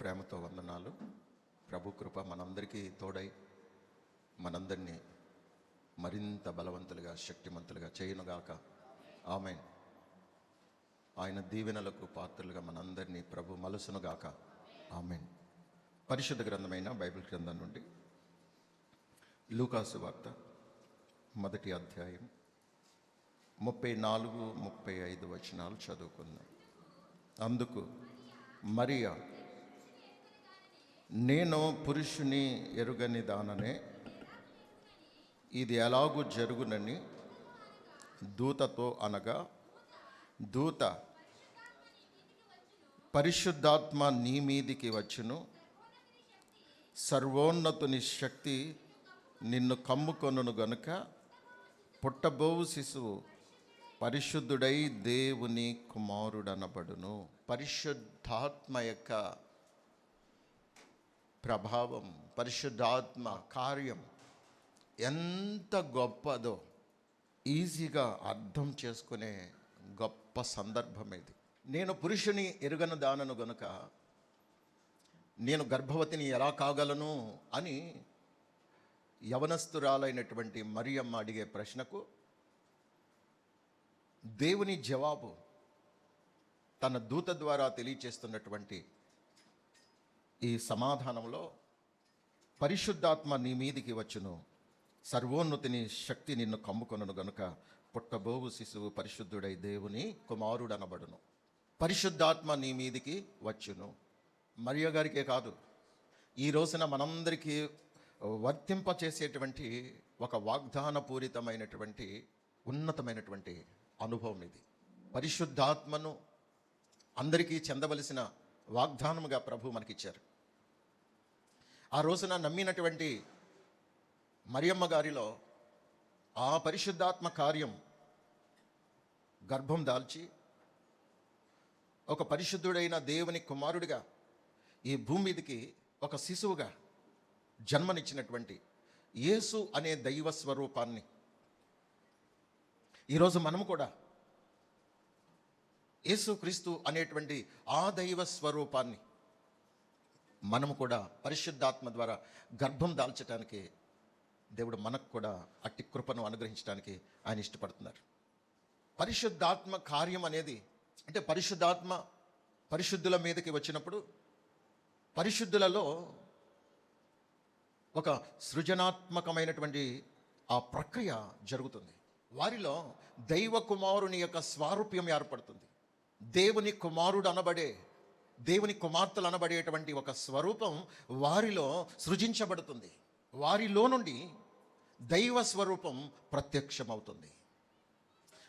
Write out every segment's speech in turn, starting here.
ప్రేమతో వందనాలు. ప్రభు కృప మనందరికీ తోడై మనందరినీ మరింత బలవంతులుగా శక్తిమంతులుగా చేయునుగాక. ఆమేన్. ఆయన దీవెనలకు పాత్రలుగా మనందరినీ ప్రభు మలుసునుగాక. ఆమేన్. పరిశుద్ధ గ్రంథమైన బైబిల్ గ్రంథం నుండి లూకాసు వార్త 1వ అధ్యాయం 34-35 వచనాలు చదువుకుందాం. అందుకు మరియా, నేను పురుషుని ఎరుగని దాననే, ఇది ఎలాగూ జరుగునని దూతతో అనగా, దూత పరిశుద్ధాత్మ నీ మీదికి వచ్చును, సర్వోన్నతుని శక్తి నిన్ను కమ్ముకొనును గనుక పుట్టబోవు శిశువు పరిశుద్ధుడై దేవుని కుమారుడనబడును. పరిశుద్ధాత్మ యొక్క ప్రభావం, పరిశుద్ధాత్మ కార్యం ఎంత గొప్పదో ఈజీగా అర్థం చేసుకునే గొప్ప సందర్భం ఇది. నేను పురుషుని ఎరుగను దానను గనుక నేను గర్భవతిని ఎలా కాగలను అని యవనస్తురాలైనటువంటి మరియమ్మ అడిగే ప్రశ్నకు దేవుని జవాబు తన దూత ద్వారా తెలియచేస్తున్నటువంటి ఈ సమాధానంలో, పరిశుద్ధాత్మ నీ మీదికి వచ్చును, సర్వోన్నతిని శక్తి నిన్ను కమ్ముకొనును గనుక పుట్టబోవు శిశువు పరిశుద్ధుడై దేవుని కుమారుడనబడును. పరిశుద్ధాత్మ నీ మీదికి వచ్చును. మరియ గారికే కాదు, ఈ రోజున మనందరికీ వర్తింపచేసేటువంటి ఒక వాగ్దానపూరితమైనటువంటి ఉన్నతమైనటువంటి అనుభవం ఇది. పరిశుద్ధాత్మను అందరికీ చెందవలసిన వాగ్దానముగా ప్రభు మనకిచ్చారు. ఆ రోజున నమ్మినటువంటి మరియమ్మ గారిలో ఆ పరిశుద్ధాత్మ కార్యం గర్భం దాల్చి ఒక పరిశుద్ధుడైన దేవుని కుమారుడిగా ఈ భూమి మీదకి ఒక శిశువుగా జన్మనిచ్చినటువంటి యేసు అనే దైవ స్వరూపాన్ని ఈరోజు మనము కూడా యేసుక్రీస్తు అనేటువంటి ఆ దైవ స్వరూపాన్ని మనము కూడా పరిశుద్ధాత్మ ద్వారా గర్భం దాల్చడానికి దేవుడు మనకు కూడా అట్టి కృపను అనుగ్రహించడానికి ఆయన ఇష్టపడుతున్నారు. పరిశుద్ధాత్మ కార్యం అనేది అంటే పరిశుద్ధాత్మ పరిశుద్ధుల మీదకి వచ్చినప్పుడు పరిశుద్ధులలో ఒక సృజనాత్మకమైనటువంటి ఆ ప్రక్రియ జరుగుతుంది. వారిలో దైవ కుమారుని యొక్క స్వారూప్యం ఏర్పడుతుంది. దేవుని కుమారుడు అనబడే, దేవుని కుమార్తెలు అనబడేటువంటి ఒక స్వరూపం వారిలో సృజించబడుతుంది. వారిలో నుండి దైవ స్వరూపం ప్రత్యక్షమవుతుంది.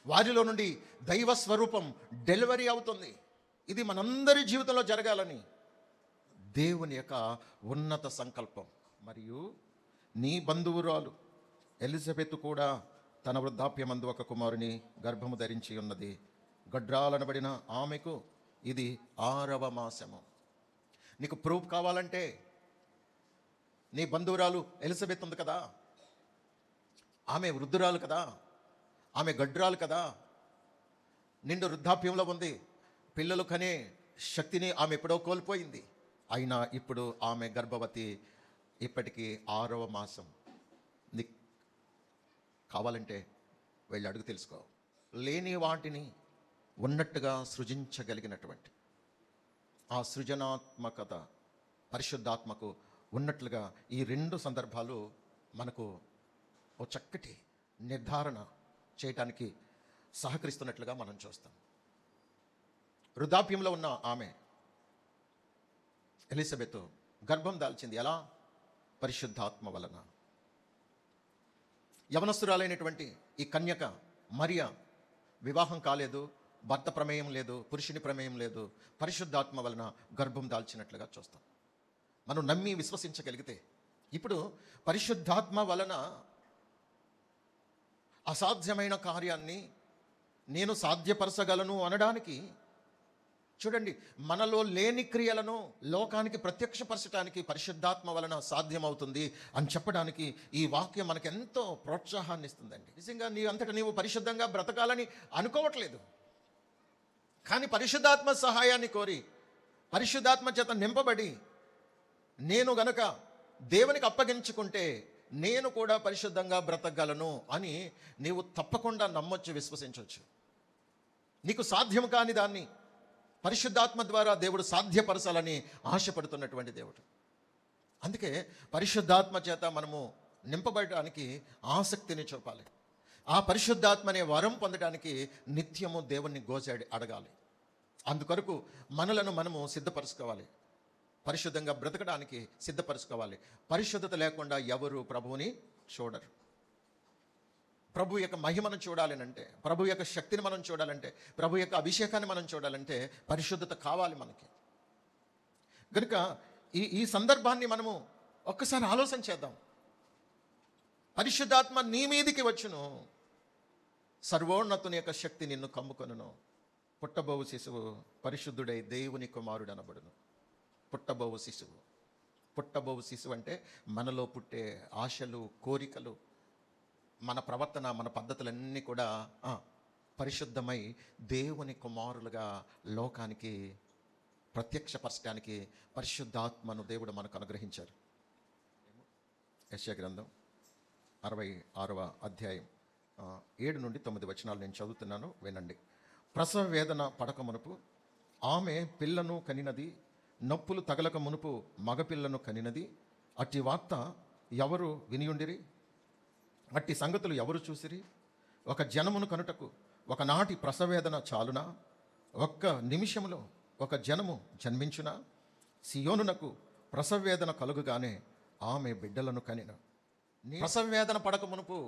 వారిలో నుండి దైవ స్వరూపం డెలివరీ అవుతుంది. ఇది మనందరి జీవితంలో జరగాలని దేవుని యొక్క ఉన్నత సంకల్పం. మరియు నీ బంధువురాలు ఎలిజబెత్ కూడా తన వృద్ధాప్యమందు ఒక కుమారుని గర్భము ధరించి ఉన్నది. గడ్రాలనబడిన ఆమెకు ఇది 6వ మాసము. నీకు ప్రూఫ్ కావాలంటే నీ బంధువురాలు ఎలిజబెత్ ఉంది కదా, ఆమె వృద్ధురాలు కదా, ఆమె గడ్రాలు కదా, నిండు వృద్ధాప్యంలో ఉంది, పిల్లలు కనే శక్తిని ఆమె ఎప్పుడో కోల్పోయింది. అయినా ఇప్పుడు ఆమె గర్భవతి, ఇప్పటికీ 6వ మాసం. నీకు కావాలంటే వెళ్ళి అడుగు తెలుసుకో. లేని వాటిని ఉన్నట్టుగా సృజించగలిగినటువంటి ఆ సృజనాత్మకత పరిశుద్ధాత్మకు ఉన్నట్లుగా ఈ 2 సందర్భాలు మనకు ఓ చక్కటి నిర్ధారణ చేయటానికి సహకరిస్తున్నట్లుగా మనం చూస్తాం. వృద్ధాప్యంలో ఉన్న ఆమె ఎలిజబెత్ గర్భం దాల్చింది. ఎలా? పరిశుద్ధాత్మ వలన. యవనస్తురాలైనటువంటి ఈ కన్యక మరియా వివాహం కాలేదు, భర్త ప్రమేయం లేదు, పురుషుని ప్రమేయం లేదు, పరిశుద్ధాత్మ వలన గర్భం దాల్చినట్లుగా చూస్తాం. మనం నమ్మి విశ్వసించగలిగితే ఇప్పుడు పరిశుద్ధాత్మ వలన అసాధ్యమైన కార్యాన్ని నేను సాధ్యపరచగలను అనడానికి, చూడండి, మనలో లేని క్రియలను లోకానికి ప్రత్యక్షపరచడానికి పరిశుద్ధాత్మ వలన సాధ్యమవుతుంది అని చెప్పడానికి ఈ వాక్యం మనకు ఎంతో ప్రోత్సాహాన్ని ఇస్తుందండి. నిజంగా నీ అంతటా నీవు పరిశుద్ధంగా బ్రతకాలని అనుకోవట్లేదు, కానీ పరిశుద్ధాత్మ సహాయాన్ని కోరి పరిశుద్ధాత్మ చేత నింపబడి నేను గనక దేవునికి అప్పగించుకుంటే నేను కూడా పరిశుద్ధంగా బ్రతకగలను అని నీవు తప్పకుండా నమ్మొచ్చు, విశ్వసించవచ్చు. నీకు సాధ్యం కాని దాన్ని పరిశుద్ధాత్మ ద్వారా దేవుడు సాధ్యపరచాలని ఆశపడుతున్నటువంటి దేవుడు. అందుకే పరిశుద్ధాత్మ చేత మనము నింపబడడానికి ఆసక్తిని చూపాలి. ఆ పరిశుద్ధాత్మ అనే వరం పొందడానికి నిత్యము దేవుణ్ణి గోచాడి అడగాలి. అందుకొరకు మనలను మనము సిద్ధపరచుకోవాలి, పరిశుద్ధంగా బ్రతకడానికి సిద్ధపరచుకోవాలి. పరిశుద్ధత లేకుండా ఎవరు ప్రభువుని చూడరు. ప్రభు యొక్క మహిమను చూడాలనంటే, ప్రభు యొక్క శక్తిని మనం చూడాలంటే, ప్రభు యొక్క అభిషేకాన్ని మనం చూడాలంటే పరిశుద్ధత కావాలి మనకి. కనుక ఈ సందర్భాన్ని మనము ఒక్కసారి ఆలోచన చేద్దాం. పరిశుద్ధాత్మ నీ మీదికి వచ్చును, సర్వోన్నతుని యొక్క శక్తి నిన్ను కమ్ముకొనును. పుట్టబోవు శిశువు పరిశుద్ధుడై దేవుని కుమారుడు అనబడును. పుట్టబోవు శిశువు అంటే మనలో పుట్టే ఆశలు, కోరికలు, మన ప్రవర్తన, మన పద్ధతులన్నీ కూడా పరిశుద్ధమై దేవుని కుమారులుగా లోకానికి ప్రత్యక్షపరచడానికి పరిశుద్ధాత్మను దేవుడు మనకు అనుగ్రహించారు. యెషయా గ్రంథం 66వ అధ్యాయం 7 నుండి 9 వచనాలు నేను చదువుతున్నాను, వినండి. ప్రసవ వేదన పడక మునుపు ఆమె పిల్లను కనినది, నొప్పులు తగలక మునుపు మగపిల్లను కనినది. అట్టి వార్త ఎవరు వినియుండిరి? అట్టి సంగతులు ఎవరు చూసిరి? ఒక జనమును కనుటకు ఒకనాటి ప్రసవేదన చాలునా? ఒక్క నిమిషంలో ఒక జనము జన్మించునా? సియోనునకు ప్రసవేదన కలుగుగానే ఆమె బిడ్డలను కనిన. ప్రసవేదన పడక మునుపు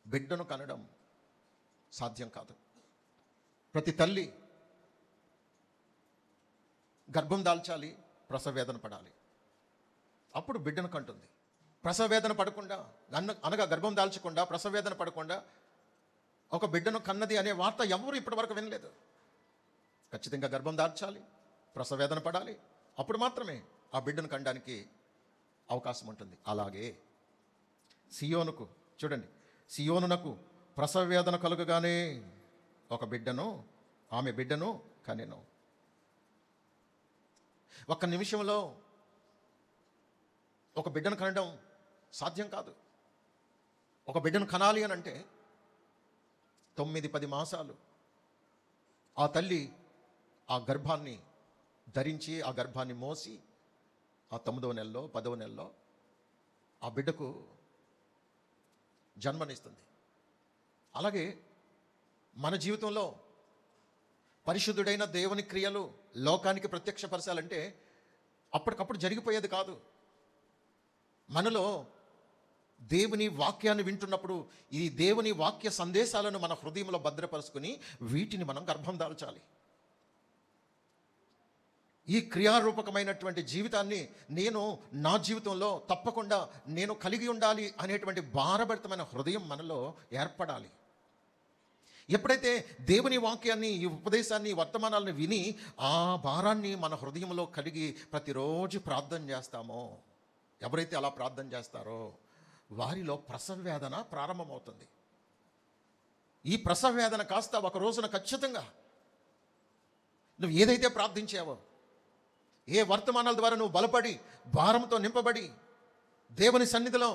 బిడ్డను కనడం సాధ్యం కాదు. ప్రతి తల్లి గర్భం దాల్చాలి, ప్రసవేదన పడాలి, అప్పుడు బిడ్డను కంటుంది. ప్రసవేదన పడకుండా, అనగా గర్భం దాల్చకుండా, ప్రసవేదన పడకుండా ఒక బిడ్డను కన్నది అనే వార్త ఎవరు ఇప్పటివరకు వినలేదు. ఖచ్చితంగా గర్భం దాల్చాలి, ప్రసవేదన పడాలి, అప్పుడు మాత్రమే ఆ బిడ్డను కనడానికి అవకాశం ఉంటుంది. అలాగే సియోనుకు చూడండి, సియోనునకు ప్రసవేదన కలుగగానే ఆమె బిడ్డను కనెను. ఒక్క నిమిషంలో ఒక బిడ్డను కనడం సాధ్యం కాదు. ఒక బిడ్డను కనాలి అని అంటే 9-10 మాసాలు ఆ తల్లి ఆ గర్భాన్ని ధరించి, ఆ గర్భాన్ని మోసి, ఆ 9వ నెలలో 10వ నెలలో ఆ బిడ్డకు జన్మనిస్తుంది. అలాగే మన జీవితంలో పరిశుద్ధుడైన దేవుని క్రియలు లోకానికి ప్రత్యక్షపరచాలంటే అప్పటికప్పుడు జరిగిపోయేది కాదు. మనలో దేవుని వాక్యాన్ని వింటున్నప్పుడు ఈ దేవుని వాక్య సందేశాలను మన హృదయంలో భద్రపరుచుకుని వీటిని మనం గర్భం దాల్చాలి. ఈ క్రియారూపకమైనటువంటి జీవితాన్ని నేను నా జీవితంలో తప్పకుండా నేను కలిగి ఉండాలి అనేటువంటి భారభరితమైన హృదయం మనలో ఏర్పడాలి. ఎప్పుడైతే దేవుని వాక్యాన్ని, ఈ ఉపదేశాన్ని, వర్తమానాలను విని ఆ భారాన్ని మన హృదయంలో కలిగి ప్రతిరోజు ప్రార్థన చేస్తామో, ఎవరైతే అలా ప్రార్థన చేస్తారో వారిలో ప్రసవ వేదన ప్రారంభమవుతుంది. ఈ ప్రసవ వేదన కాస్త ఒక రోజున ఖచ్చితంగా నువ్వు ఏదైతే ప్రార్థించావో, ఏ వర్తమానాల ద్వారా నువ్వు బలపడి భారంతో నింపబడి దేవుని సన్నిధిలో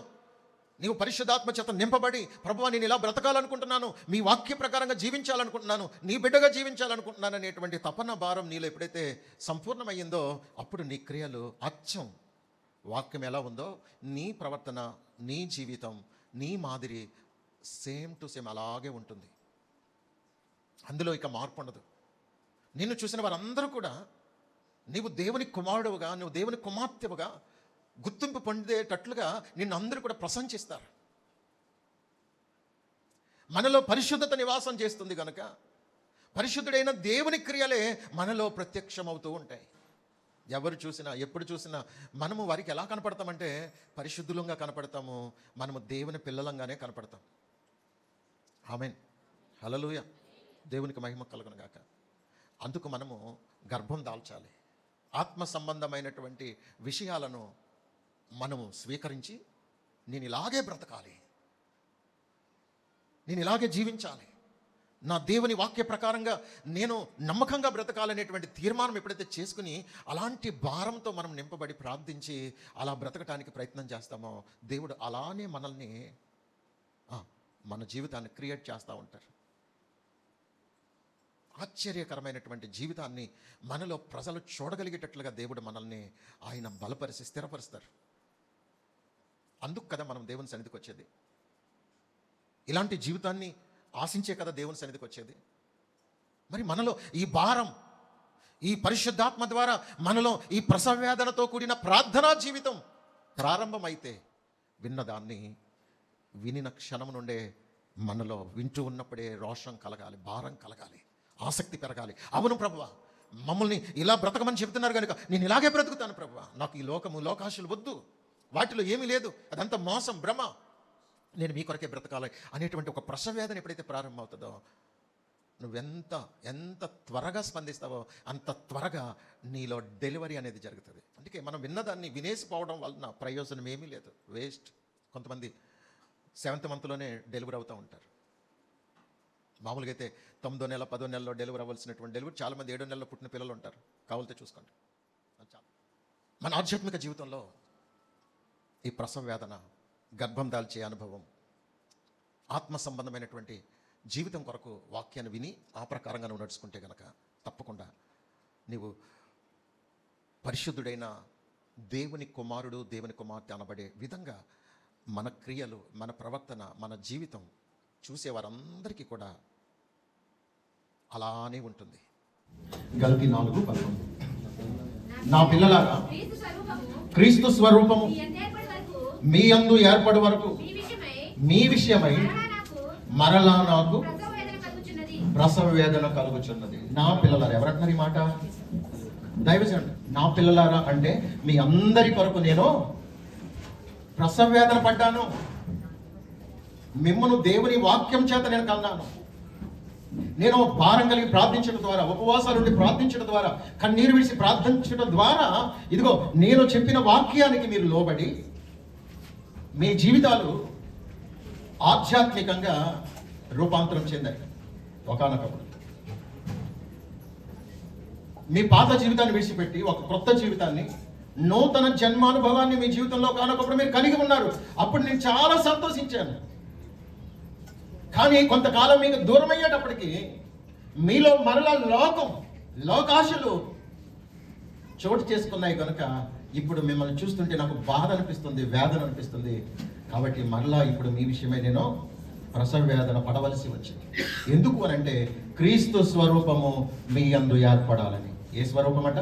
నీవు పరిశుద్ధాత్మ చేత నింపబడి, ప్రభువా నేను ఇలా బ్రతకాలనుకుంటున్నాను, మీ వాక్య ప్రకారంగా జీవించాలనుకుంటున్నాను, నీ బిడ్డగా జీవించాలనుకుంటున్నాను అనేటువంటి తపన భారం నీలో ఎప్పుడైతే సంపూర్ణమయ్యిందో అప్పుడు నీ క్రియలు అచ్చం వాక్యం ఎలా ఉందో నీ ప్రవర్తన, నీ జీవితం, నీ మాదిరి సేమ్ టు సేమ్ అలాగే ఉంటుంది. అందులో ఇక మార్పు ఉండదు. నిన్ను చూసిన వారందరూ కూడా నీవు దేవుని కుమారుడుగా, నువ్వు దేవుని కుమార్తెవుగా గుర్తింపు పొందేటట్లుగా నిన్ను అందరూ కూడా ప్రశంసిస్తారు. మనలో పరిశుద్ధత నివాసం చేస్తుంది కనుక పరిశుద్ధుడైన దేవుని క్రియలే మనలో ప్రత్యక్షమవుతూ ఉంటాయి. ఎవరు చూసినా, ఎప్పుడు చూసినా మనము వారికి ఎలా కనపడతామంటే పరిశుద్ధులంగా కనపడతాము, మనము దేవుని పిల్లలంగానే కనపడతాం. ఆమేన్, హల్లెలూయా, దేవునికి మహిమ కలుగును గాక. అందుకు మనము గర్భం దాల్చాలి. ఆత్మ సంబంధమైనటువంటి విషయాలను మనము స్వీకరించి నేను ఇలాగే బ్రతకాలి, నేను ఇలాగే జీవించాలి, నా దేవుని వాక్య ప్రకారంగా నేను నమ్మకంగా బ్రతకాలనేటువంటి తీర్మానం ఎప్పుడైతే చేసుకుని అలాంటి భారంతో మనం నింపబడి ప్రార్థించి అలా బ్రతకటానికి ప్రయత్నం చేస్తామో దేవుడు అలానే మనల్ని మన జీవితాన్ని క్రియేట్ చేస్తూ ఉంటారు. ఆశ్చర్యకరమైనటువంటి జీవితాన్ని మనలో ప్రజలు చూడగలిగేటట్లుగా దేవుడు మనల్ని ఆయన బలపరిచి స్థిరపరుస్తారు. అందుకు కదా మనం దేవుని సన్నిధికి వచ్చేది. ఇలాంటి జీవితాన్ని ఆశించే కదా దేవుని సన్నిధికి వచ్చేది. మరి మనలో ఈ భారం, ఈ పరిశుద్ధాత్మ ద్వారా మనలో ఈ ప్రసవ వేదనతో కూడిన ప్రార్థనా జీవితం ప్రారంభమైతే విన్నదాన్ని వినిన క్షణం నుండే మనలో వింటూ ఉన్నప్పుడే రోషం కలగాలి, భారం కలగాలి, ఆసక్తి పెరగాలి. అవును ప్రభువా, మమ్మల్ని ఇలా బ్రతకమని చెప్తున్నారు కనుక నేను ఇలాగే బ్రతుకుతాను ప్రభువా. నాకు ఈ లోకాశలు వద్దు, వాటిలో ఏమీ లేదు, అదంతా మోసం, భ్రమ, నేను మీ కొరకే బ్రతకాలి అనేటువంటి ఒక ప్రసవేదన ఎప్పుడైతే ప్రారంభమవుతుందో ఎంత త్వరగా స్పందిస్తావో అంత త్వరగా నీలో డెలివరీ అనేది జరుగుతుంది. అందుకే మనం విన్నదాన్ని వినేసిపోవడం వలన ప్రయోజనం ఏమీ లేదు, వేస్ట్. కొంతమంది 7th మంత్లోనే డెలివరీ అవుతూ ఉంటారు. మామూలుగా అయితే 9వ నెల 10వ నెలలో డెలివరీ అవ్వాల్సినటువంటి డెలివరీ చాలామంది 7వ నెలలో పుట్టిన పిల్లలు ఉంటారు. కావాలితే చూసుకోండి. మన ఆధ్యాత్మిక జీవితంలో ఈ ప్రసవ వేదన, గర్భం దాల్చే అనుభవం, ఆత్మ సంబంధమైనటువంటి జీవితం కొరకు వాక్యాన్ని విని ఆ ప్రకారంగా నువ్వు నడుచుకుంటే కనుక తప్పకుండా నీవు పరిశుద్ధుడైన దేవుని కుమారుడు, దేవుని కుమార్తె అనబడే విధంగా మన క్రియలు, మన ప్రవర్తన, మన జీవితం చూసేవారందరికీ కూడా అలానే ఉంటుంది. గల్తీ 4:11 నా పిల్లలారా క్రీస్తు స్వరూపము మీ యందు ఏర్పడి వరకు మీ విషయమై మరలా నాకు ప్రసవ వేదన కలుగుచున్నది. నా పిల్లలారా, ఎవరంటున్నారు ఈ మాట? దైవజనుడు. నా పిల్లలారా అంటే మీ అందరి కొరకు నేను ప్రసవ వేదన పడ్డాను. మిమ్మల్ని దేవుని వాక్యం చేత నేను కన్నాను. నేను భారం కలిగి ప్రార్థించడం ద్వారా, ఉపవాసాల నుండి ప్రార్థించడం ద్వారా, కన్నీరు విడిచి ప్రార్థించడం ద్వారా, ఇదిగో నేను చెప్పిన వాక్యానికి మీరు లోబడి మీ జీవితాలు ఆధ్యాత్మికంగా రూపాంతరం చెందాయి. ఒకానొకప్పుడు మీ పాత జీవితాన్ని విడిచిపెట్టి ఒక క్రొత్త జీవితాన్ని, నూతన జన్మానుభవాన్ని మీ జీవితంలో కానొకప్పుడు మీరు కలిగి ఉన్నారు. అప్పుడు నేను చాలా సంతోషించాను. కానీ కొంతకాలం మీకు దూరం అయ్యేటప్పటికి మీలో మరలా లోకాశలు చోటు చేసుకున్నాయి కనుక ఇప్పుడు మిమ్మల్ని చూస్తుంటే నాకు బాధ అనిపిస్తుంది, వేదన అనిపిస్తుంది. కాబట్టి మరలా ఇప్పుడు మీ విషయమై నేను ప్రసవ వేదన పడవలసి వచ్చింది. ఎందుకు అనంటే క్రీస్తు స్వరూపము మీ యందు ఏర్పడాలని. ఏ స్వరూపం అట?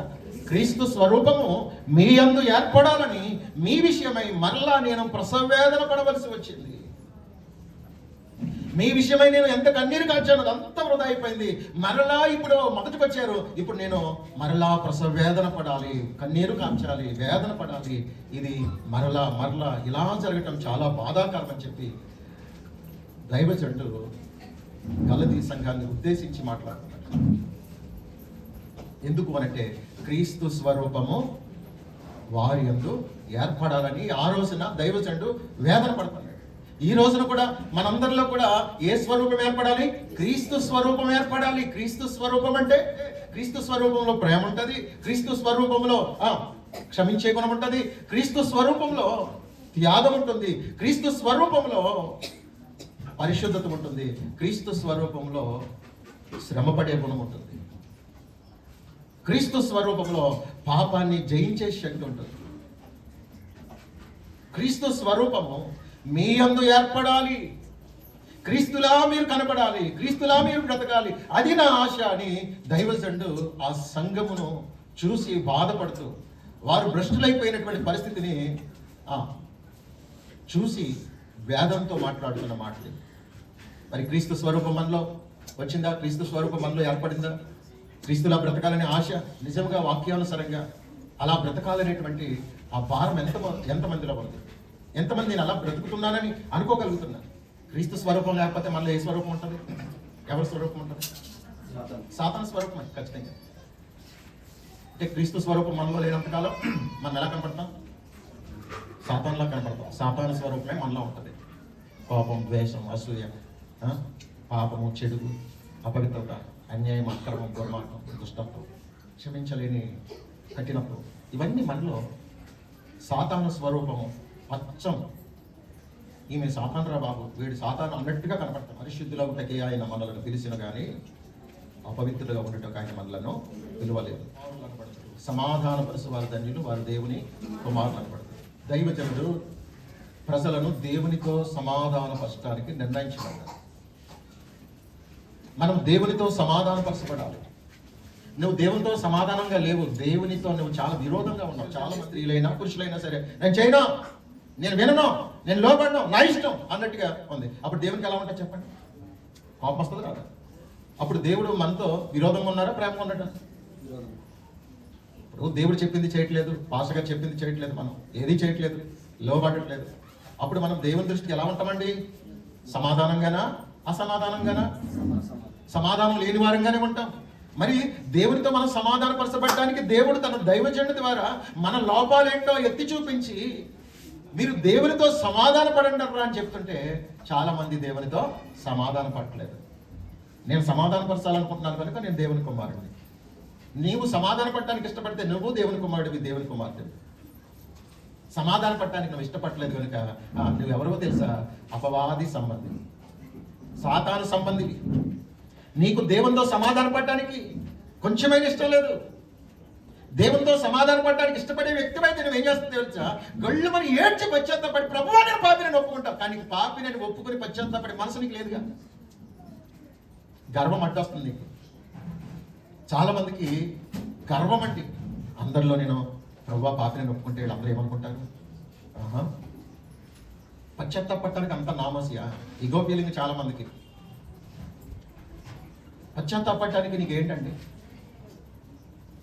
క్రీస్తు స్వరూపము మీ యందు ఏర్పడాలని మీ విషయమై మరలా నేను ప్రసవ వేదన పడవలసి వచ్చింది. మీ విషయమై నేను ఎంత కన్నీరు కాచాను, అదంతా వృధా అయిపోయింది. మరలా ఇప్పుడు మొదటికి వచ్చారు, ఇప్పుడు నేను మరలా ప్రసవ వేదన పడాలి, కన్నీరు కాంచాలి, వేదన పడాలి. ఇది మరలా ఇలా జరగటం చాలా బాధాకరం అని చెప్పి దైవజనుడు గలతీ సంఘాన్ని ఉద్దేశించి మాట్లాడుతున్నారు. ఎందుకు అనంటే క్రీస్తు స్వరూపము వారి యందు ఏర్పడాలని ఆ రోజున దైవజనుడు వేదన పడుతున్నాడు. ఈ రోజున కూడా మనందరిలో కూడా ఏ స్వరూపం ఏర్పడాలి? క్రీస్తు స్వరూపం ఏర్పడాలి. క్రీస్తు స్వరూపం అంటే క్రీస్తు స్వరూపంలో ప్రేమ ఉంటుంది, క్రీస్తు స్వరూపంలో క్షమించే గుణం ఉంటుంది, క్రీస్తు స్వరూపంలో త్యాగం ఉంటుంది, క్రీస్తు స్వరూపంలో పరిశుద్ధత ఉంటుంది, క్రీస్తు స్వరూపంలో శ్రమపడే గుణం ఉంటుంది, క్రీస్తు స్వరూపంలో పాపాన్ని జయించే శక్తి ఉంటుంది. క్రీస్తు స్వరూపము మీ యందు ఏర్పడాలి, క్రీస్తులా మీరు కనపడాలి, క్రీస్తులా మీరు బ్రతకాలి, అది నా ఆశ అని దైవజనుడు ఆ సంఘమును చూసి బాధపడుతూ వారు భ్రష్టులైపోయినటువంటి పరిస్థితిని చూసి వేదంతో మాట్లాడుతున్న మాటలు. మరి క్రీస్తు స్వరూపం మనలో వచ్చిందా? క్రీస్తు స్వరూపం మనలో ఏర్పడిందా? క్రీస్తులా బ్రతకాలనే ఆశ నిజంగా వాక్యానుసారంగా అలా బ్రతకాలనేటువంటి ఆ భారం ఎంతమందిలో ఉంది? ఎంతమంది నేను అలా బ్రతుకుతున్నానని అనుకోగలుగుతున్నాను? క్రీస్తు స్వరూపం లేకపోతే మనలో ఏ స్వరూపం ఉంటుంది? ఎవరి స్వరూపం ఉంటుంది? సాతాను స్వరూపం అది ఖచ్చితంగా. అంటే క్రీస్తు స్వరూపం మనలో లేనంతకాలం మనం ఎలా కనపడతాం? సాతానులా కనపడతాం. సాతాను స్వరూపమే మనలో ఉంటుంది. కోపం, ద్వేషం, అసూయ, పాపము, చెడుగు, అపవిత్రత, అన్యాయం, అక్రమం, దుర్మార్గం, దుష్టత్వం, క్షమించలేని కఠినత్వం, ఇవన్నీ మనలో సాతాను స్వరూపము. అచ్చం ఈమె సాతానురా బాబు, వీడు సాతాను అన్నట్టుగా కనపడతాం. పరిశుద్ధుల ఉంటకే ఆయన మనలను పిలిచిన కానీ అపవిత్రులుగా ఉండటం ఆయన మనలను పిలువలేదు. సమాధానపరచు వారి ధన్యులు, వారు దేవుని కుమారులు అనబడతారు. దైవజనుడు ప్రజలను దేవునితో సమాధానపరచడానికి నిర్ణయించబడ్డారు. మనం దేవునితో సమాధానపరచబడాలి. నువ్వు దేవునితో సమాధానంగా లేవు, దేవునితో నువ్వు చాలా విరోధంగా ఉన్నావు. చాలా మంది స్త్రీలైనా పురుషులైనా సరే, నేను చేయను, నేను వినను, నేను లోపడను, నా ఇష్టం అన్నట్టుగా ఉంది. అప్పుడు దేవునికి ఎలా ఉంటుంది చెప్పండి? కోపం వస్తుంది రాదా? అప్పుడు దేవుడు మనతో విరోధంగా ఉన్నారా, ప్రేమగా ఉన్నట్టు? ఇప్పుడు దేవుడు చెప్పింది చేయట్లేదు, పాస్టర్ చెప్పింది చేయట్లేదు, మనం ఏది చేయట్లేదు, లోబడట్లేదు. అప్పుడు మనం దేవుని దృష్టికి ఎలా ఉంటామండి? సమాధానంగానా, అసమాధానంగానా? సమాధానం లేని వారంగానే ఉంటాం. మరి దేవునితో మనం సమాధానపరచబడడానికి దేవుడు తన దైవజనుడి ద్వారా మన లోపాలేంటో ఎత్తి చూపించి, మీరు దేవునితో సమాధాన పడండి అని చెప్తుంటే చాలా మంది దేవునితో సమాధాన పడట్లేదు. నేను సమాధాన పరచాలనుకుంటున్నాను కనుక నేను దేవుని కుమారుడిని. నీవు సమాధాన పడటానికి ఇష్టపడితే నువ్వు దేవుని కుమారుడివి, దేవుని కుమార్తెవి. సమాధాన పడటానికి నువ్వు ఇష్టపడలేదు కనుక నువ్వెవరో తెలుసా? అపవాది సంబంధి, సాతాను సంబంధివి. నీకు దేవునితో సమాధాన పడటానికి కొంచెమైనా ఇష్టం లేదు. దేవునితో సమాధాన పడటానికి ఇష్టపడే వ్యక్తిమైతే నువ్వు ఏం చేస్తావు తెలుసా? గళ్ళు మరి ఏడ్చి పశ్చాత్తాపడి, ప్రభువా నేను పాపిని ఒప్పుకుంటావు. కానీ పాపిని ఒప్పుకొని పశ్చాత్తాపడి మనసు నీకు లేదుగా. గర్వం అడ్డొస్తుంది నీకు. చాలా మందికి గర్వం అంటే, అందరిలో నేను ప్రభువా పాపిని ఒప్పుకుంటే వీళ్ళందరూ ఏమనుకుంటారు? పశ్చాత్తాపడటానికి అంత నామసియా, ఇగో ఫీలింగ్ చాలా మందికి. పశ్చాత్తాపడటానికి నీకు ఏంటండి?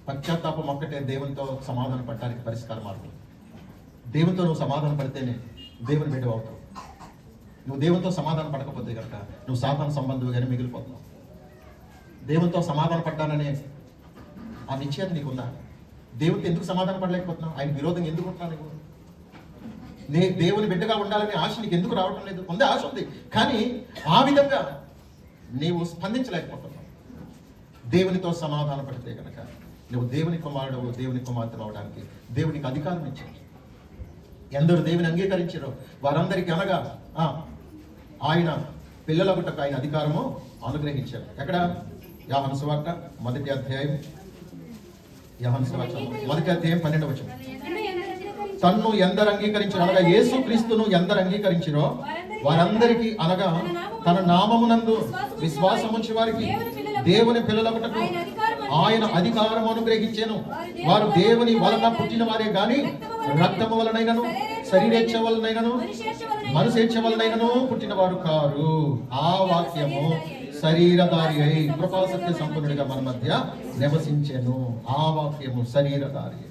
పశ్చాత్తాపం ఒక్కటే దేవునితో సమాధాన పడటానికి పరిష్కార మార్గం. దేవునితో నువ్వు సమాధాన పడితేనే దేవుని బిడ్డ అవుతావు. నువ్వు దేవునితో సమాధాన పడకపోతే కనుక నువ్వు సాతాను సంబంధువుగానే మిగిలిపోతున్నావు. దేవునితో సమాధాన పడ్డాననే ఆ నిశ్చయత నీకుందా? దేవునితో ఎందుకు సమాధాన పడలేకపోతున్నావు? ఆయన విరోధంగా ఎందుకు ఉంటున్నావు? నీకు దేవుని బిడ్డగా ఉండాలనే ఆశ నీకు ఎందుకు రావటం లేదు? ఉందే, ఆశ ఉంది, కానీ ఆ విధంగా నీవు స్పందించలేకపోతున్నావు. దేవునితో సమాధాన పడితే కనుక నువ్వు దేవుని కుమారుడు, దేవుని కుమార్తె అవడానికి దేవునికి అధికారం ఇచ్చాడు. ఎందరు దేవుని అంగీకరించారో వారందరికీ అనగా ఆయన పిల్లలగుటకు ఆయన అధికారము అనుగ్రహించారు. ఎక్కడ? యోహాను సువార్త 1వ అధ్యాయం, యోహాను సువార్త 1వ అధ్యాయం 12వ వచనం. తన్ను ఎందరు అంగీకరించారో, అనగా యేసు క్రీస్తును ఎందరు అంగీకరించారో వారందరికీ, అనగా తన నామమునందు విశ్వాసముంచి వారికి దేవుని పిల్లలగుటకు ఆయన అధికారం అనుగ్రహించాను. వారు దేవుని వలన పుట్టిన వారే గాని రక్తము వలనైనను, శరీరేచ్ఛ వలనైనను, మనసేచ్ఛ వలనైనను పుట్టిన వారు కారు. ఆ వాక్యము శరీరధారి అయి కృపా సత్య సంపన్నుడిగా మన మధ్య నివసించెను. ఆ వాక్యము శరీరధారి.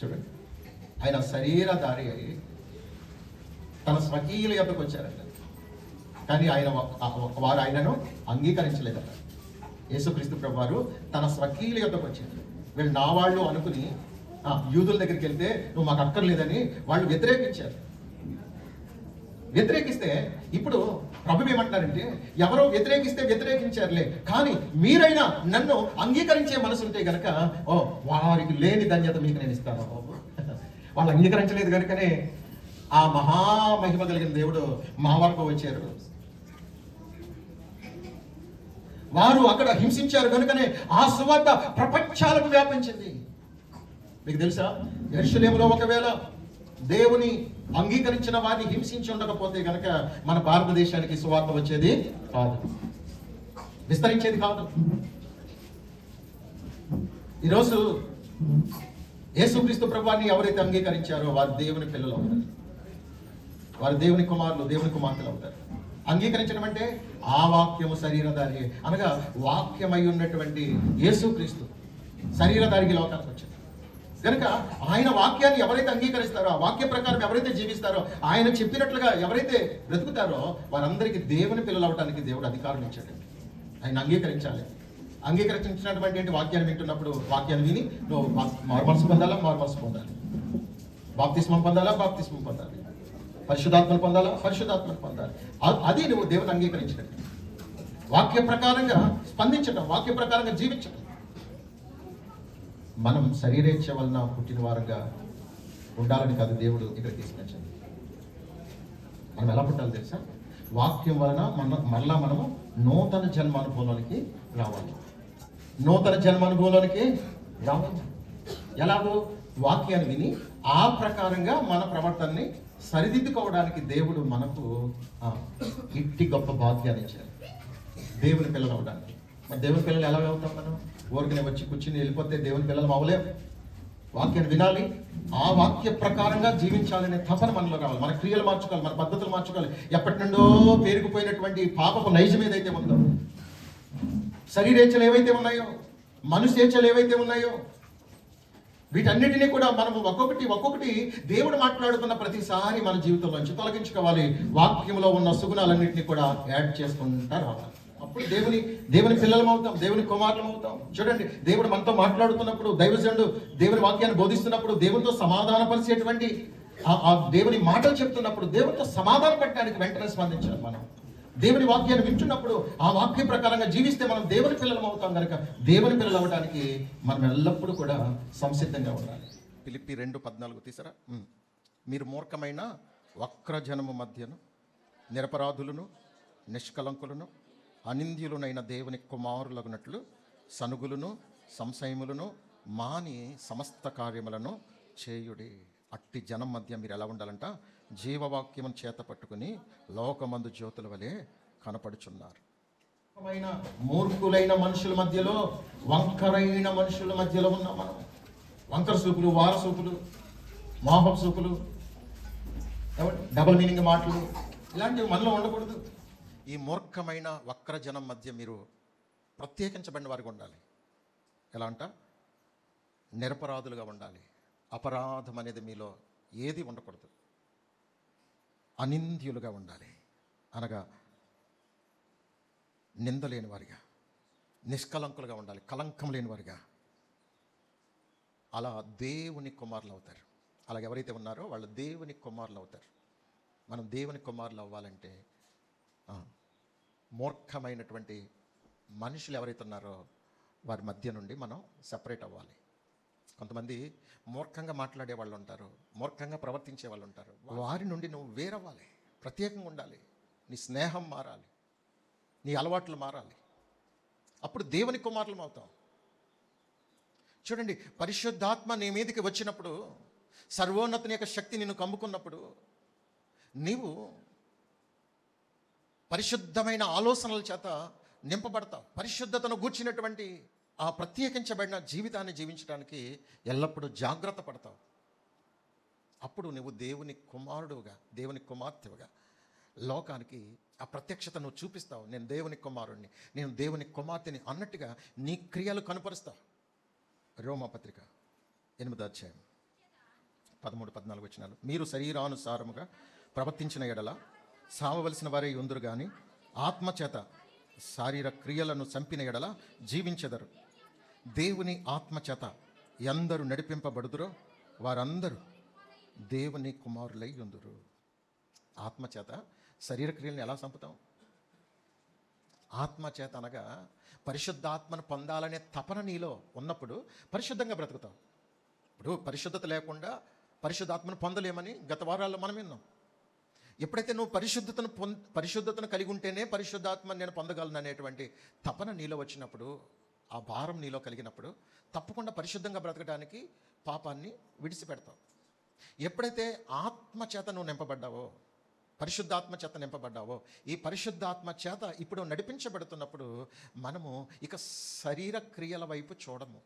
చూడండి, ఆయన శరీరధారి అయి తన స్వకీయుల యొక్కకు వచ్చారంట. కానీ వారు ఆయనను అంగీకరించలేదట. యేసుక్రీస్తు ప్రభు వారు తన స్వకీయుల యొక్కకు వచ్చారు. వీళ్ళు నా వాళ్ళు అనుకుని యూదుల దగ్గరికి వెళ్తే నువ్వు మాకు అక్కర్లేదని వాళ్ళు వ్యతిరేకించారు. వ్యతిరేకిస్తే ఇప్పుడు ప్రభు ఏమంటారంటే, ఎవరో వ్యతిరేకిస్తే వ్యతిరేకించారులే, కానీ మీరైనా నన్ను అంగీకరించే మనసు ఉంటే గనక వారికి లేని ధన్యత మీకు నేను ఇస్తాను. వాళ్ళు అంగీకరించలేదు కనుకనే ఆ మహామహిమ కలిగిన దేవుడు మా వరకు వచ్చారు. వారు అక్కడ హింసించారు కనుకనే ఆ సువార్త ప్రపంచాలకు వ్యాపించింది. మీకు తెలుసా, యెరూషలేములో ఒకవేళ దేవుని అంగీకరించిన వారిని హింసించి ఉండకపోతే కనుక మన భారతదేశానికి సువార్త వచ్చేది కాదు, విస్తరించేది కాదు. ఈరోజు యేసుక్రీస్తు ప్రభువాన్ని ఎవరైతే అంగీకరించారో వారు దేవుని పిల్లలు అవుతారు, వారు దేవుని కుమారులు, దేవుని కుమార్తెలు అవుతారు. అంగీకరించడం అంటే ఆ వాక్యము శరీరధారి, అనగా వాక్యమై ఉన్నటువంటి యేసుక్రీస్తు శరీరధారికి లోకానికి వచ్చారు కనుక ఆయన వాక్యాన్ని ఎవరైతే అంగీకరిస్తారో, ఆ వాక్య ప్రకారం ఎవరైతే జీవిస్తారో, ఆయన చెప్పినట్లుగా ఎవరైతే బ్రతుకుతారో వారందరికీ దేవుని పిల్లలు అవడానికి దేవుడు అధికారం ఇచ్చాడు. ఆయన అంగీకరించాలి. అంగీకరించినటువంటి వాక్యాన్ని వింటున్నప్పుడు వాక్యాన్ని విని నువ్వు మారుమనసు పొందాలా, మారుమనసు పొందాలి. బాప్తిస్మం పొందాలా, బాప్తిస్మం పొందాలి. పరిశుద్ధాత్మను పొందాలా, పరిశుద్ధాత్మను పొందాలి. అది నువ్వు దేవుని అంగీకరించినట్టు. వాక్య ప్రకారంగా స్పందించడం, వాక్య ప్రకారంగా జీవించడం. మనం శరీరేచ్ఛ వలన పుట్టిన వారుగా ఉండాలని కాదు దేవుడు ఇక్కడ తీసుకొచ్చింది. మనం ఎలా పుట్టాలి తెలుసా? వాక్యం వలన మళ్ళా మనము నూతన జన్మానుభవంలోనికి రావాలి. నూతన జన్మానుభవంలోనికి రావాలి. ఎలాగో? వాక్యాన్ని విని ఆ ప్రకారంగా మన ప్రవర్తనని సరిదిద్దుకోవడానికి దేవుడు మనకు ఇట్టి గొప్ప భాగ్యాన్ని ఇచ్చారు, దేవుని పిల్లలు అవడానికి. మరి దేవుని పిల్లలు ఎలా అవుతాం? మనం ఊరికనే వచ్చి కూర్చుని వెళ్ళిపోతే దేవుని పిల్లలు అవలేం. వాక్యాన్ని వినాలి, ఆ వాక్య ప్రకారంగా జీవించాలనే తపన మనలో రావాలి. మన క్రియలు మార్చుకోవాలి, మన పద్ధతులు మార్చుకోవాలి. ఎప్పటి నుండో పేరుకుపోయినటువంటి పాపపు నైజం ఏదైతే ఉందో, శరీరేచ్ఛలు ఏవైతే ఉన్నాయో, మనుషేచ్ఛలు ఏవైతే ఉన్నాయో, వీటన్నిటినీ కూడా మనం ఒక్కొక్కటి దేవుడు మాట్లాడుతున్న ప్రతిసారి మన జీవితంలోంచి తొలగించుకోవాలి. వాక్యంలో ఉన్న సుగుణాలన్నింటినీ కూడా యాడ్ చేసుకుంటా రావాలి. అప్పుడు దేవుని పిల్లలం అవుతాం, దేవుని కుమారులం అవుతాం. చూడండి, దేవుడు మనతో మాట్లాడుతున్నప్పుడు, దైవజనుడు దేవుని వాక్యాన్ని బోధిస్తున్నప్పుడు, దేవునితో సమాధానపరిచేటువంటి ఆ దేవుని మాటలు చెప్తున్నప్పుడు దేవునితో సమాధానం పెట్టడానికి వెంటనే స్పందించాలి. మనం దేవుని వాక్యాన్ని వింటున్నప్పుడు ఆ వాక్య ప్రకారంగా జీవిస్తే మనం దేవుని పిల్లలం అవుతాం కనుక దేవుని పిల్లలు అవ్వడానికి మనం ఎల్లప్పుడూ కూడా సంసిద్ధంగా ఉండాలి. ఫిలిప్పీ 2:14 తీసారా? మీరు మూర్ఖమైన వక్రజనము మధ్యను నిరపరాధులను నిష్కలంకులను అనింద్యులునైన దేవుని కుమారులగునట్లు సనుగులను సంశయములను మాని సమస్త కార్యములను చేయుడి. అట్టి జనం మధ్య మీరు ఎలా ఉండాలంట? జీవవాక్యమును చేత పట్టుకుని లోకమందు జ్యోతుల వలె కనపడుచున్నారు. మూర్ఖులైన మనుషుల మధ్యలో, వంకరైన మనుషుల మధ్యలో ఉన్నాం మనం. వంకర సూపులు, వార సూపులు, మోహపు సూపులు, డబుల్ మీనింగ్ మాటలు, ఇలాంటివి మనలో ఉండకూడదు. ఈ మూర్ఖమైన వక్రజనం మధ్య మీరు ప్రత్యేకించబడిన వారికి ఉండాలి. ఎలా అంట? నిరపరాధులుగా ఉండాలి. అపరాధం అనేది మీలో ఏది ఉండకూడదు. అనింద్యులుగా ఉండాలి, అనగా నిందలేని వారిగా, నిష్కలంకులుగా ఉండాలి, కలంకం లేని వారిగా. అలా దేవుని కుమారులు అవుతారు. అలాగే ఎవరైతే ఉన్నారో వాళ్ళు దేవుని కుమారులు అవుతారు. మనం దేవుని కుమారులు అవ్వాలంటే మూర్ఖమైనటువంటి మనుషులు ఎవరైతే ఉన్నారో వారి మధ్య నుండి మనం సెపరేట్ అవ్వాలి. కొంతమంది మూర్ఖంగా మాట్లాడే వాళ్ళు ఉంటారు, మూర్ఖంగా ప్రవర్తించే వాళ్ళు ఉంటారు. వారి నుండి నువ్వు వేరవ్వాలి, ప్రత్యేకంగా ఉండాలి. నీ స్నేహం మారాలి, నీ అలవాట్లు మారాలి. అప్పుడు దేవుని కుమారులం అవుతాం. చూడండి, పరిశుద్ధాత్మ నీ మీదకి వచ్చినప్పుడు, సర్వోన్నతుని యొక్క శక్తి నిన్ను కమ్ముకున్నప్పుడు, నీవు పరిశుద్ధమైన ఆలోచనల చేత నింపబడతావు. పరిశుద్ధతను గూర్చినటువంటి ఆ ప్రత్యేకించబడిన జీవితాన్ని జీవించడానికి ఎల్లప్పుడూ జాగ్రత్త పడతావు. అప్పుడు నువ్వు దేవుని కుమారుడుగా, దేవుని కుమార్తెగా లోకానికి ఆ ప్రత్యక్షత నువ్వు చూపిస్తావు. నేను దేవుని కుమారుడిని, నేను దేవుని కుమార్తెని అన్నట్టుగా నీ క్రియలు కనపరుస్తావు. రోమాపత్రిక 8వ అధ్యాయం 13-14 వచనాలు. మీరు శరీరానుసారముగా ప్రవర్తించిన ఎడల సావవలసిన వారే ఉందురు గాని ఆత్మచేత శారీర క్రియలను చంపిన ఎడల జీవించెదరు. దేవుని ఆత్మచేత ఎందరు నడిపింపబడుదురో వారందరూ దేవుని కుమారులై ఉందురు. ఆత్మచేత శరీర క్రియలను ఎలా చంపుతాం? ఆత్మచేత అనగా పరిశుద్ధాత్మను పొందాలనే తపన నీలో ఉన్నప్పుడు పరిశుద్ధంగా బ్రతుకుతాం. ఇప్పుడు పరిశుద్ధత లేకుండా పరిశుద్ధాత్మను పొందలేమని గత వారాల్లో మనం విన్నాం. ఎప్పుడైతే నువ్వు పరిశుద్ధతను కలిగి ఉంటేనే పరిశుద్ధాత్మను నేను పొందగలను అనేటువంటి తపన నీలో వచ్చినప్పుడు, ఆ భారం నీలో కలిగినప్పుడు తప్పకుండా పరిశుద్ధంగా బ్రతకడానికి పాపాన్ని విడిచిపెడతావు. ఎప్పుడైతే ఆత్మచేత నువ్వు నింపబడ్డావో, పరిశుద్ధాత్మ చేత నింపబడ్డావో, ఈ పరిశుద్ధాత్మ చేత ఇప్పుడు నడిపించబడుతున్నప్పుడు మనము ఇక శరీర క్రియల వైపు చూడము.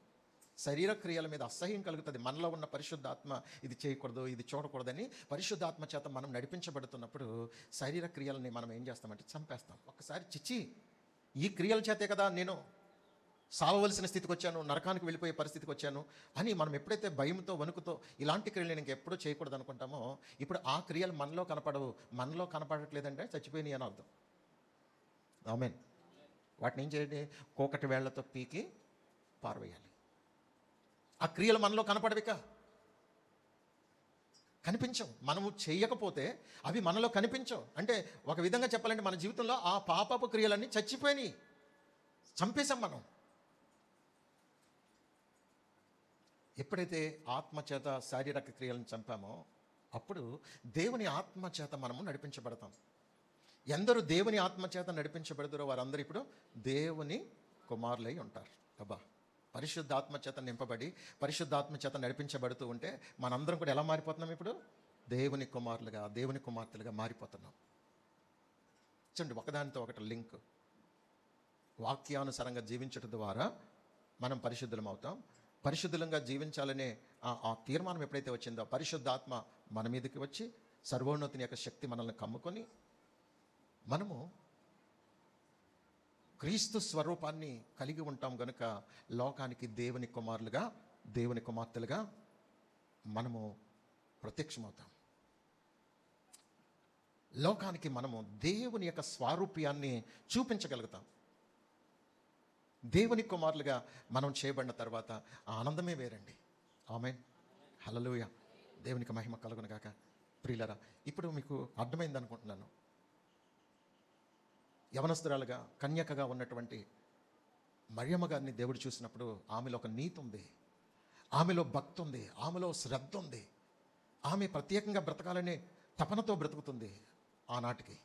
శరీర క్రియల మీద అసహ్యం కలుగుతుంది. మనలో ఉన్న పరిశుద్ధాత్మ ఇది చేయకూడదు, ఇది చూడకూడదని పరిశుద్ధాత్మ చేత మనం నడిపించబడుతున్నప్పుడు శరీర క్రియలని మనం ఏం చేస్తామంటే చంపేస్తాం. ఒక్కసారి చిచ్చి, ఈ క్రియల చేతే కదా నేను సావవలసిన స్థితికి వచ్చాను, నరకానికి వెళ్ళిపోయే పరిస్థితికి వచ్చాను అని మనం ఎప్పుడైతే భయంతో, వణుకుతో ఇలాంటి క్రియలు నేను ఇంకెప్పుడూ చేయకూడదు అనుకుంటామో, ఇప్పుడు ఆ క్రియలు మనలో కనపడవు. మనలో కనపడట్లేదంటే చచ్చిపోయినాయి అని అర్థం. ఆమేన్. వాటిని ఏం చేయండి? కోకటి వేళ్లతో పీకి పారవేయాలి. ఆ క్రియలు మనలో కనపడవిక. కనిపించవు. మనము చేయకపోతే అవి మనలో కనిపించవు. అంటే ఒక విధంగా చెప్పాలంటే మన జీవితంలో ఆ పాపపు క్రియలన్నీ చచ్చిపోయినాయి, చంపేశాం మనం. ఎప్పుడైతే ఆత్మచేత శారీరక క్రియలను చంపామో అప్పుడు దేవుని ఆత్మచేత మనము నడిపించబడతాం. ఎందరూ దేవుని ఆత్మచేత నడిపించబడతారో వారందరూ ఇప్పుడు దేవుని కుమారులై ఉంటారు. అబ్బా, పరిశుద్ధాత్మచేత నింపబడి పరిశుద్ధాత్మచేత నడిపించబడుతూ ఉంటే మనందరం కూడా ఎలా మారిపోతున్నాం? ఇప్పుడు దేవుని కుమారులుగా, దేవుని కుమార్తెలుగా మారిపోతున్నాం. చూడండి, ఒకదానితో ఒకటి లింక్. వాక్యానుసారంగా జీవించడం ద్వారా మనం పరిశుద్ధులం అవుతాం. పరిశుద్ధులంగా జీవించాలనే ఆ తీర్మానం ఎప్పుడైతే వచ్చిందో, పరిశుద్ధాత్మ మన మీదకి వచ్చి సర్వోన్నతిని యొక్క శక్తి మనల్ని కమ్ముకొని మనము క్రీస్తు స్వరూపాన్ని కలిగి ఉంటాం గనుక లోకానికి దేవుని కుమారులుగా, దేవుని కుమార్తెలుగా మనము ప్రత్యక్షమవుతాం. లోకానికి మనము దేవుని యొక్క స్వారూప్యాన్ని చూపించగలుగుతాం. దేవుని కుమారులుగా మనం చేయబడిన తర్వాత ఆ ఆనందమే వేరండి. ఆమేన్, హల్లెలూయా. దేవునికి మహిమ కలుగును గాక. ప్రియులరా, ఇప్పుడు మీకు అర్థమైంది అనుకుంటున్నాను. యవనస్తురాలుగా, కన్యకగా ఉన్నటువంటి మరియమ్మ గారిని దేవుడు చూసినప్పుడు ఆమెలో ఒక నీతి ఉంది, ఆమెలో భక్తి ఉంది, ఆమెలో శ్రద్ధ ఉంది. ఆమె ప్రత్యేకంగా బ్రతకాలనే తపనతో బ్రతుకుతుంది ఆనాటికి.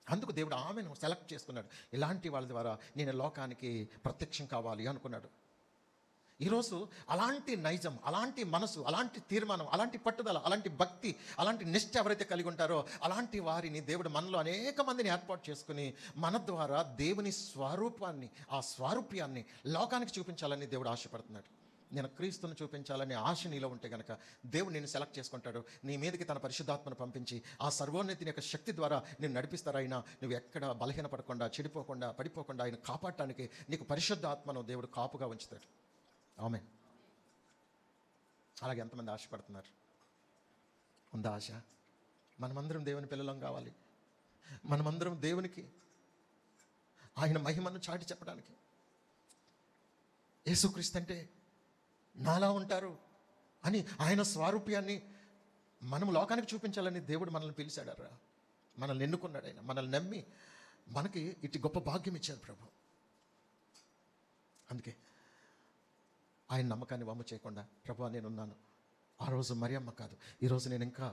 అందుకు దేవుడు ఆమెను సెలెక్ట్ చేసుకున్నాడు. ఇలాంటి వాళ్ళ ద్వారా నేను లోకానికి ప్రత్యక్షం కావాలి అనుకున్నాడు. ఈరోజు అలాంటి నైజం, అలాంటి మనసు, అలాంటి తీర్మానం, అలాంటి పట్టుదల, అలాంటి భక్తి, అలాంటి నిష్ఠ ఎవరైతే కలిగి ఉంటారో అలాంటి వారిని దేవుడు మనలో అనేక మందిని ఏర్పాటు చేసుకుని మన ద్వారా దేవుని స్వరూపాన్ని, ఆ స్వారూప్యాన్ని లోకానికి చూపించాలని దేవుడు ఆశపడుతున్నాడు. నేను క్రీస్తుని చూపించాలనే ఆశ నీలో ఉంటే కనుక దేవుడు నిన్ను సెలెక్ట్ చేసుకుంటాడు. నీ మీదకి తన పరిశుద్ధాత్మను పంపించి ఆ సర్వోన్నతిని యొక్క శక్తి ద్వారా నేను నడిపిస్తారు. ఆయన నువ్వు ఎక్కడ బలహీనపడకుండా, చెడిపోకుండా, పడిపోకుండా ఆయన కాపాడటానికి నీకు పరిశుద్ధాత్మను దేవుడు కాపుగా ఉంచుతాడు. ఆమేన్. అలాగే ఎంతమంది ఆశపడుతున్నారు? ఉందా ఆశ? మనమందరం దేవుని పిల్లలం కావాలి. మనమందరం దేవునికి ఆయన మహిమను చాటి చెప్పడానికి. యేసుక్రీస్తు అంటే నాలా ఉంటారు అని ఆయన స్వారూప్యాన్ని మనం లోకానికి చూపించాలని దేవుడు మనల్ని పిలిచాడరా, మనల్ని ఎన్నుకున్నాడు. ఆయన మనల్ని నమ్మి మనకి ఇటు గొప్ప భాగ్యం ఇచ్చారు ప్రభు. అందుకే ఆయన నమ్మకాన్ని వమ్ము చేయకుండా, ప్రభు నేనున్నాను. ఆ రోజు మరియమ్మ కాదు, ఈరోజు నేను ఇంకా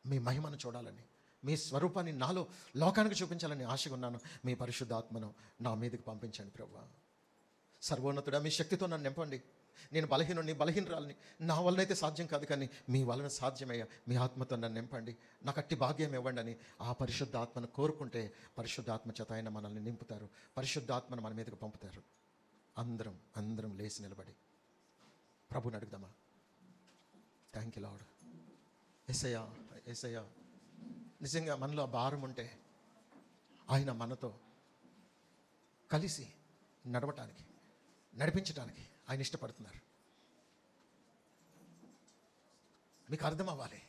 మీ మహిమను చూడాలని, మీ స్వరూపాన్ని నాలో లోకానికి చూపించాలని ఆశగా ఉన్నాను. మీ పరిశుద్ధాత్మను నా మీదకి పంపించండి ప్రభు. సర్వోన్నతుడా, మీ శక్తితో నన్ను నింపండి. నేను బలహీనుడిని, బలహీనరాలని, నా వలనైతే సాధ్యం కాదు, కానీ మీ వలన సాధ్యమయ్యా. మీ ఆత్మతో నన్ను నింపండి, నాకు అట్టి భాగ్యం ఇవ్వండి అని ఆ పరిశుద్ధాత్మను కోరుకుంటే పరిశుద్ధాత్మ చేత ఆయన మనల్ని నింపుతారు, పరిశుద్ధాత్మను మన మీదకి పంపుతారు. అందరం లేచి నిలబడి ప్రభుని అడుగుదామా? Thank you lord. యేసయ్యా, నిజంగా మనలో భారం ఉంటే ఆయన మనతో కలిసి నడవటానికి, నడిపించడానికి ఆయన ఇష్టపడుతున్నారు. మీకు అర్థం అవ్వాలి.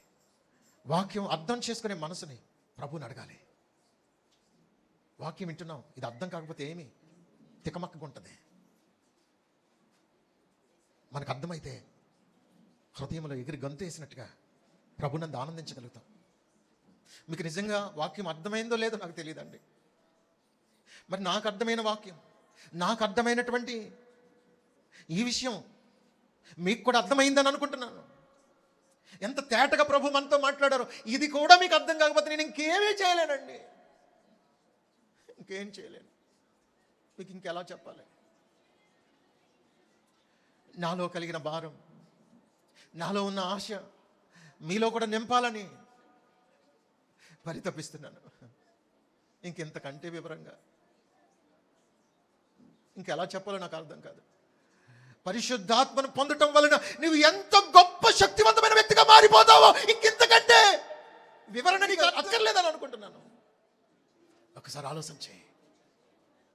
వాక్యం అర్థం చేసుకునే మనసుని ప్రభుని అడగాలి. వాక్యం వింటున్నాం, ఇది అర్థం కాకపోతే ఏమి తికమక్కగా ఉంటుంది. మనకు అర్థమైతే హృదయంలో ఎగిరి గంతేసినట్టుగా ప్రభునందు ఆనందించగలుగుతాం. మీకు నిజంగా వాక్యం అర్థమైందో లేదో నాకు తెలియదండి. మరి నాకు అర్థమైన వాక్యం, నాకు అర్థమైనటువంటి ఈ విషయం మీకు కూడా అర్థమైందని అనుకుంటున్నాను. ఎంత తేటగా ప్రభు మనతో మాట్లాడారో. ఇది కూడా మీకు అర్థం కాకపోతే నేను ఇంకేమీ చేయలేనండి, ఇంకేం చేయలేను. మీకు ఇంకెలా చెప్పాలి? నాలో కలిగిన భారం, నాలో ఉన్న ఆశ మీలో కూడా నింపాలని పరితపిస్తున్నాను. ఇంకెంతకంటే వివరంగా ఇంకెలా చెప్పాలో నాకు అర్థం కాదు. పరిశుద్ధాత్మను పొందటం వలన నువ్వు ఎంత గొప్ప శక్తివంతమైన వ్యక్తిగా మారిపోతావో ఇంకెంతకంటే వివరణ నీకు అక్కర్లేదని అనుకుంటున్నాను. ఒకసారి ఆలోచన చేయి.